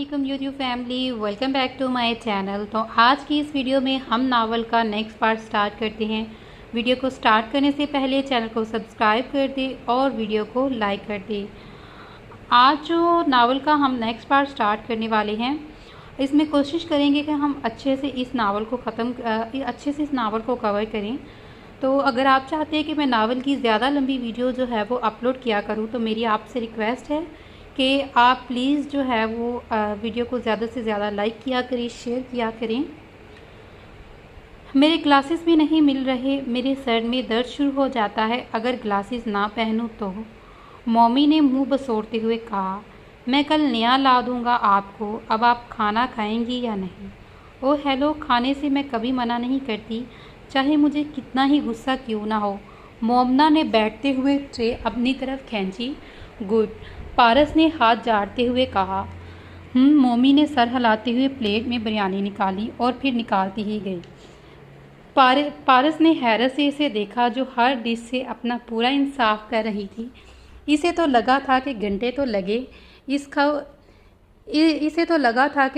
अस्सलामुअलैकुम YouTube family, welcome back to my channel. तो आज की इस वीडियो में हम नावल का नेक्स्ट पार्ट स्टार्ट करते हैं। वीडियो को स्टार्ट करने से पहले चैनल को सब्सक्राइब कर दें और वीडियो को लाइक कर दें। आज जो नावल का हम नेक्स्ट पार्ट स्टार्ट करने वाले हैं, इसमें कोशिश करेंगे कि हम अच्छे से इस नावल को कवर करें। तो अगर आप चाहते हैं कि मैं नावल की ज़्यादा लंबी वीडियो जो है वो अपलोड किया करूं, तो मेरी आपसे रिक्वेस्ट है कि आप प्लीज़ जो है वो वीडियो को ज़्यादा से ज़्यादा लाइक किया करें, शेयर किया करें। मेरे ग्लासेस भी नहीं मिल रहे, मेरे सर में दर्द शुरू हो जाता है अगर ग्लासेस ना पहनूं तो। मम्मी ने मुंह बसोड़ते हुए कहा, मैं कल नया ला दूंगा आपको, अब आप खाना खाएंगी या नहीं? ओह हेलो, खाने से मैं कभी मना नहीं करती, चाहे मुझे कितना ही गुस्सा क्यों ना हो। मोमना ने बैठते हुए ट्रे अपनी तरफ खींची। गुड, पारस ने हाथ झाड़ते हुए कहा। मम्मी ने सर हिलाते हुए प्लेट में बिरयानी निकाली और फिर निकालती ही गई। पारस ने हैरत से इसे देखा, जो हर डिश से अपना पूरा इंसाफ कर रही थी। इसे तो लगा था कि घंटे तो लगे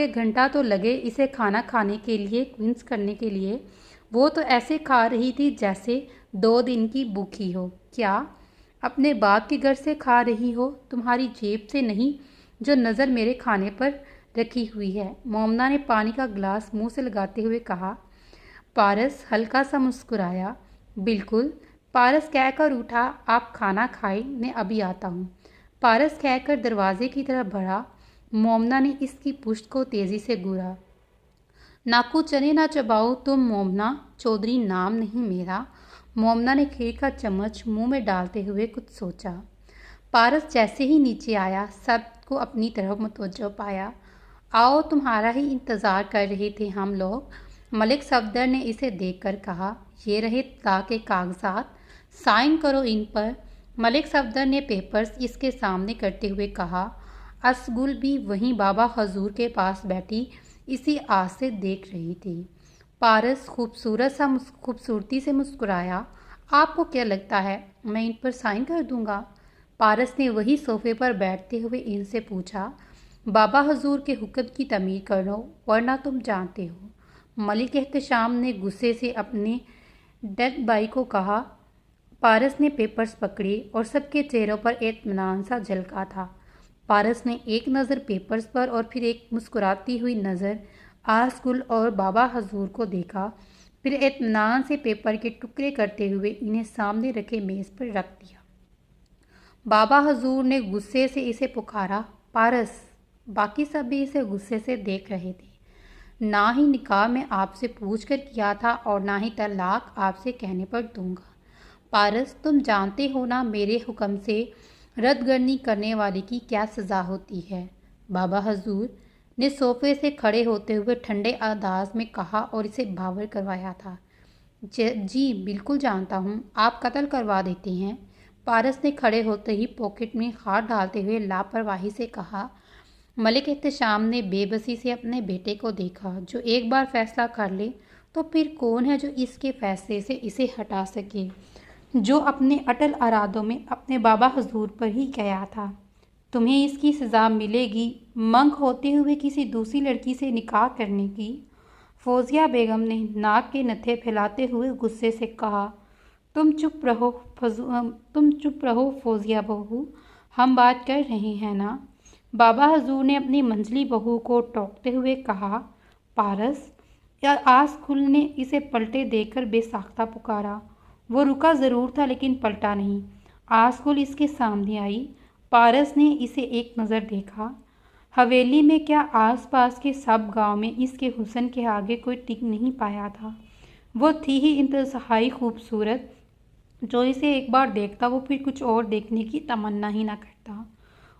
घंटा तो लगे इसे खाना खाने के लिए, क्विंस करने के लिए। वो तो ऐसे खा रही थी जैसे 2 दिन की भूखी हो। क्या अपने बाप के घर से खा रही हो? तुम्हारी जेब से नहीं, जो नज़र मेरे खाने पर रखी हुई है। मोमना ने पानी का गिलास मुंह से लगाते हुए कहा। पारस हल्का सा मुस्कुराया। बिल्कुल, पारस कहकर उठा। आप खाना खाएं, मैं अभी आता हूँ। पारस कहकर दरवाजे की तरफ बढ़ा। मोमना ने इसकी पुश्त को तेजी से घूरा। नाकू चने ना चबाओ तुम मोमना, चौधरी नाम नहीं मेरा। मोमना ने खीर का चम्मच मुंह में डालते हुए कुछ सोचा। पारस जैसे ही नीचे आया, सबको अपनी तरफ मुतवज्जो पाया। आओ, तुम्हारा ही इंतज़ार कर रहे थे हम लोग। मलिक सफदर ने इसे देखकर कहा। ये रहे तलाक के कागजात, साइन करो इन पर। मलिक सफदर ने पेपर्स इसके सामने करते हुए कहा। असगुल भी वहीं बाबा हजूर के पास बैठी इसी आस से देख रही थी। पारस खूबसूरती से मुस्कुराया। आपको क्या लगता है मैं इन पर साइन कर दूंगा? पारस ने वही सोफे पर बैठते हुए इनसे पूछा। बाबा हजूर के हुक्म की तमीर करो, वरना तुम जानते हो। मलिक एहतशाम ने गुस्से से अपने डेड भाई को कहा। पारस ने पेपर्स पकड़े और सबके चेहरों पर इत्मीनान सा झलका था। पारस ने एक नज़र पेपर्स पर और फिर एक मुस्कुराती हुई नज़र आसगुल और बाबा हजूर को देखा। फिर इत्मीनान से पेपर के टुकड़े करते हुए इन्हें सामने रखे मेज़ पर रख दिया। बाबा हजूर ने गुस्से से इसे पुकारा। पारस। बाकी सब भी इसे गुस्से से देख रहे थे। ना ही निकाह मैं आपसे पूछकर किया था और ना ही तलाक आपसे कहने पर दूंगा। पारस, तुम जानते हो ना मेरे हुक्म से रद्दगर्नी करने वाले की क्या सज़ा होती है? बाबा हजूर ने सोफे से खड़े होते हुए ठंडे अंदाज में कहा और इसे भावर करवाया था। जी बिल्कुल जानता हूँ, आप कत्ल करवा देते हैं। पारस ने खड़े होते ही पॉकेट में हाथ डालते हुए लापरवाही से कहा। मलिक एहतशाम ने बेबसी से अपने बेटे को देखा। जो एक बार फैसला कर ले तो फिर कौन है जो इसके फैसले से इसे हटा सके? जो अपने अटल इरादों में अपने बाबा हजूर पर ही गया था। तुम्हें इसकी सज़ा मिलेगी, मंग होते हुए किसी दूसरी लड़की से निकाह करने की। फौजिया बेगम ने नाक के नत्थे फैलाते हुए गुस्से से कहा। तुम चुप रहो फौजिया बहू, हम बात कर रहे हैं ना। बाबा हजूर ने अपनी मंझली बहू को टोकते हुए कहा। पारस। आसगुल ने इसे पलटे देकर बेसाख्ता पुकारा। वो रुका ज़रूर था लेकिन पलटा नहीं। आसगुल इसके सामने आई। पारस ने इसे एक नज़र देखा। हवेली में क्या आसपास के सब गांव में इसके हुस्न के आगे कोई टिक नहीं पाया था। वो थी ही इंतहाई खूबसूरत, जो इसे एक बार देखता वो फिर कुछ और देखने की तमन्ना ही ना करता।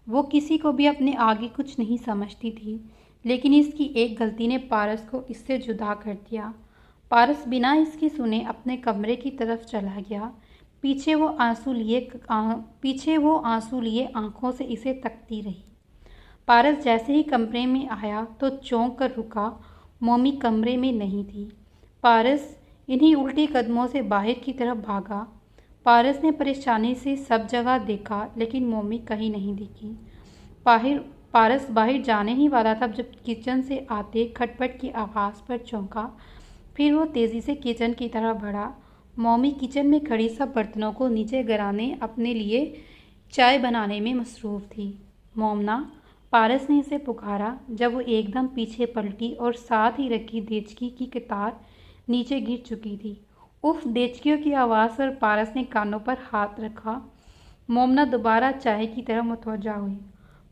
वो किसी को भी अपने आगे कुछ नहीं समझती थी, लेकिन इसकी एक गलती ने पारस को इससे जुदा कर दिया। पारस बिना इसकी सुने अपने कमरे की तरफ चला गया। पीछे वो आंसू लिए आंखों से इसे तकती रही। पारस जैसे ही कमरे में आया तो चौंक कर रुका। मम्मी कमरे में नहीं थी। पारस इन्हीं उल्टे कदमों से बाहर की तरफ भागा। पारस ने परेशानी से सब जगह देखा, लेकिन मम्मी कहीं नहीं दिखी। पारस बाहर जाने ही वाला था जब किचन से आते खटपट की आवाज़ पर चौंका। फिर वो तेज़ी से किचन की तरफ बढ़ा। मौमी किचन में खड़ी सब बर्तनों को नीचे गिराने अपने लिए चाय बनाने में मसरूफ़ थी। मोमना, पारस ने इसे पुकारा जब वो एकदम पीछे पलटी और साथ ही रखी देचकी की कतार नीचे गिर चुकी थी। उफ! देचकियों की आवाज़ पर पारस ने कानों पर हाथ रखा। मोमना दोबारा चाय की तरफ मुतवज्जा हुई।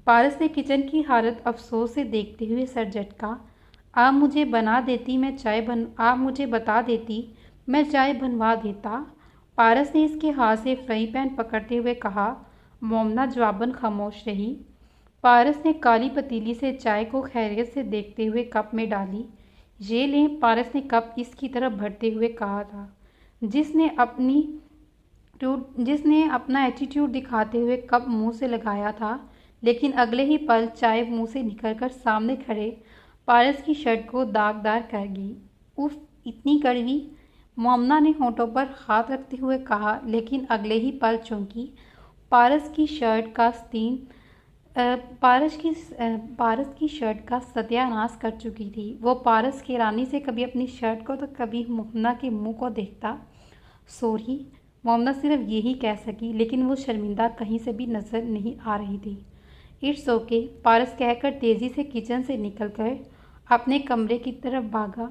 पारस ने किचन की हालत अफसोस से देखते हुए सर झटका। आप मुझे बता देती, मैं चाय बनवा देता। पारस ने इसके हाथ से फ्राई पैन पकड़ते हुए कहा। मोमना जवाबन खामोश रही। पारस ने काली पतीली से चाय को खैरियत से देखते हुए कप में डाली। ये लें, पारस ने कप इसकी तरफ भरते हुए कहा था, जिसने अपना एटीट्यूड दिखाते हुए कप मुंह से लगाया था, लेकिन अगले ही पल चाय मुंह से निकलकर सामने खड़े पारस की शर्ट को दागदार कर गई। उफ! इतनी कड़वी! मोमना ने होठों पर हाथ रखते हुए कहा, लेकिन अगले ही पल चौंकी। पारस की शर्ट का सत्यानाश कर चुकी थी। वो पारस की रानी से कभी अपनी शर्ट को तो कभी मोमना के मुंह को देखता। सॉरी, मोमना सिर्फ यही कह सकी, लेकिन वो शर्मिंदा कहीं से भी नजर नहीं आ रही थी। इट्स ओके, पारस कहकर तेजी से किचन से निकलकर अपने कमरे की तरफ भागा।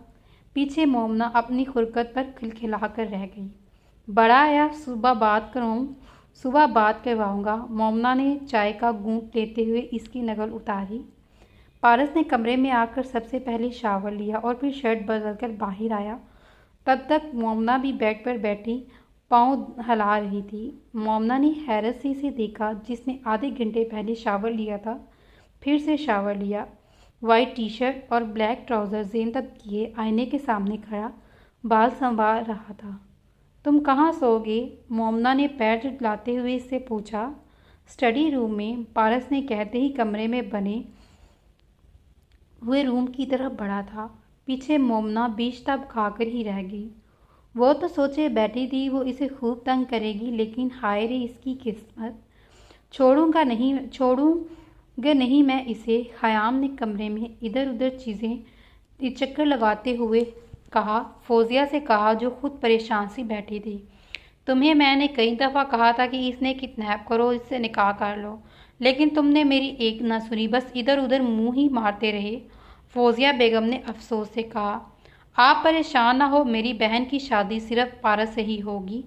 पीछे मोमना अपनी खुरकत पर खिलखिलाकर रह गई। बड़ा आया, सुबह बात करवाऊंगा। मोमना ने चाय का घूंट लेते हुए इसकी नकल उतारी। पारस ने कमरे में आकर सबसे पहले शावर लिया और फिर शर्ट बदलकर बाहर आया। तब तक मोमना भी बेड पर बैठी पाँव हिला रही थी। मोमना ने हैरत से इसे देखा, जिसने आधे घंटे पहले शावर लिया था। फिर से शावर लिया। वाइट टी शर्ट और ब्लैक ट्राउज़र जेन तक किए आईने के सामने खड़ा बाल संवार रहा था। तुम कहाँ सोओगे? मोमना ने पैर जलाते हुए इससे पूछा। स्टडी रूम में, पारस ने कहते ही कमरे में बने हुए रूम की तरफ बढ़ा था। पीछे मोमना बीच तब खाकर ही रह गई। वो तो सोचे बैठी थी वो इसे खूब तंग करेगी, लेकिन हाय रे इसकी किस्मत। छोड़ूंगा नहीं मैं इसे। ख़याम ने कमरे में इधर उधर चक्कर लगाते हुए कहा। फौजिया से कहा, जो खुद परेशान सी बैठी थी। तुम्हें मैंने कई दफ़ा कहा था कि इसने किडनैप करो, इससे निकाह कर लो, लेकिन तुमने मेरी एक न सुनी, बस इधर उधर मुंह ही मारते रहे। फौजिया बेगम ने अफसोस से कहा। आप परेशान ना हो, मेरी बहन की शादी सिर्फ पारस से ही होगी,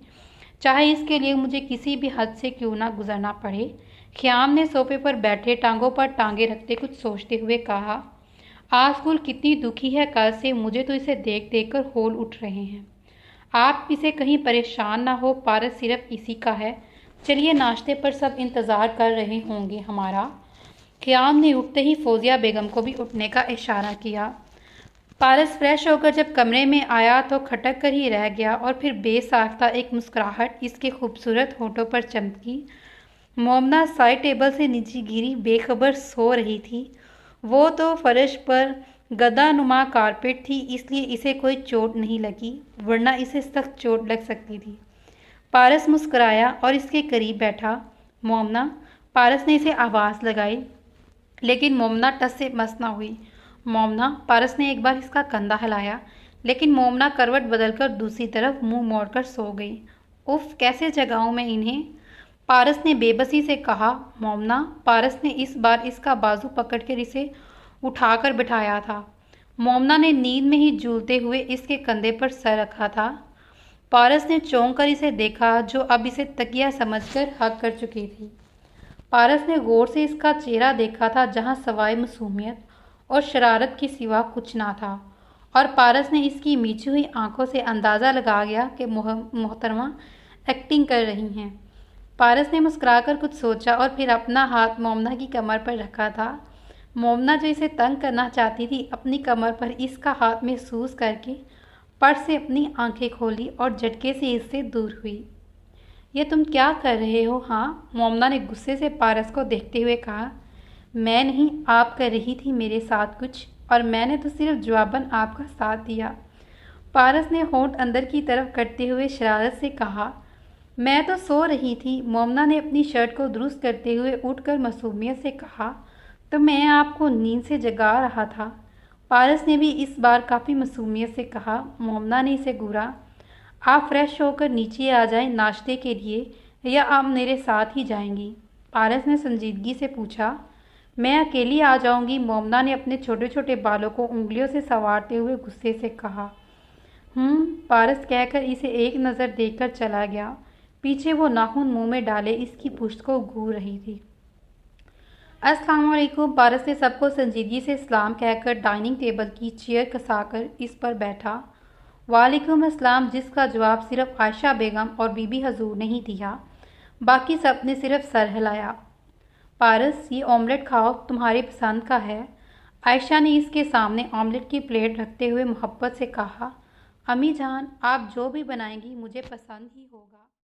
चाहे इसके लिए मुझे किसी भी हद से क्यों ना गुजरना पड़े। ख़याम ने सोफे पर बैठे टांगों पर टांगे रखते कुछ सोचते हुए कहा। आजकल कितनी दुखी है कल से, मुझे तो इसे देख देख कर होल उठ रहे हैं। आप इसे कहीं परेशान ना हो, पारस सिर्फ इसी का है। चलिए, नाश्ते पर सब इंतज़ार कर रहे होंगे हमारा। ख़याम ने उठते ही फौजिया बेगम को भी उठने का इशारा किया। पारस फ्रेश होकर जब कमरे में आया तो खटक कर ही रह गया और फिर बेसाख्ता एक मुस्कुराहट इसके खूबसूरत होठों पर चमकी। मोमना साइड टेबल से नीचे गिरी बेखबर सो रही थी। वो तो फर्श पर गद्दानुमा कारपेट थी, इसलिए इसे कोई चोट नहीं लगी, वरना इसे सख्त चोट लग सकती थी। पारस मुस्कुराया और इसके करीब बैठा। मोमना, पारस ने इसे आवाज़ लगाई, लेकिन मोमना टस से मस ना हुई। मोमना, पारस ने एक बार इसका कंधा हिलाया, लेकिन मोमना करवट बदलकर दूसरी तरफ मुंह मोड़कर सो गई। उफ, कैसे जगाऊं मैं इन्हें? पारस ने बेबसी से कहा। मोमना, पारस ने इस बार इसका बाजू पकड़कर इसे उठाकर बिठाया था। मोमना ने नींद में ही झूलते हुए इसके कंधे पर सर रखा था। पारस ने चौंक कर इसे देखा, जो अब इसे तकिया समझकर हक कर चुकी थी। पारस ने गौर से इसका चेहरा देखा था, जहां सवाए मासूमियत और शरारत के सिवा कुछ ना था, और पारस ने इसकी मीची हुई आंखों से अंदाज़ा लगा गया कि मोहतरमा एक्टिंग कर रही हैं। पारस ने मुस्कुराकर कुछ सोचा और फिर अपना हाथ मोमना की कमर पर रखा था। मोमना, जो इसे तंग करना चाहती थी, अपनी कमर पर इसका हाथ महसूस करके पट से अपनी आंखें खोली और झटके से इससे दूर हुई। ये तुम क्या कर रहे हो? हाँ, मोमना ने गुस्से से पारस को देखते हुए कहा। मैं नहीं, आप कर रही थी मेरे साथ कुछ, और मैंने तो सिर्फ जवाबन आपका साथ दिया। पारस ने होंठ अंदर की तरफ करते हुए शरारत से कहा। मैं तो सो रही थी। मोमना ने अपनी शर्ट को दुरुस्त करते हुए उठकर मासूमियत से कहा। तो मैं आपको नींद से जगा रहा था। पारस ने भी इस बार काफ़ी मासूमियत से कहा। मोमना ने इसे घूरा। आप फ्रेश होकर नीचे आ जाएं नाश्ते के लिए या आप मेरे साथ ही जाएंगी? पारस ने संजीदगी से पूछा। मैं अकेली आ जाऊंगी, मोमना ने अपने छोटे छोटे बालों को उंगलियों से संवारते हुए गुस्से से कहा। पारस कहकर इसे एक नज़र देखकर चला गया। पीछे वो नाखून मुंह में डाले इसकी पुश्त को घूर रही थी। अस्सलाम वालेकुम। पारस ने सबको संजीदगी से सलाम कहकर डाइनिंग टेबल की चेयर खसाकर इस पर बैठा। वालेकुम अस्सलाम, जिसका जवाब सिर्फ आयशा बेगम और बीबी हजूर नहीं दिया, बाकी सब ने सिर्फ सर हिलाया। पारस, ये ऑमलेट खाओ, तुम्हारी पसंद का है। आयशा ने इसके सामने ऑमलेट की प्लेट रखते हुए मोहब्बत से कहा। अम्मी जान, आप जो भी बनाएंगी मुझे पसंद ही होगा।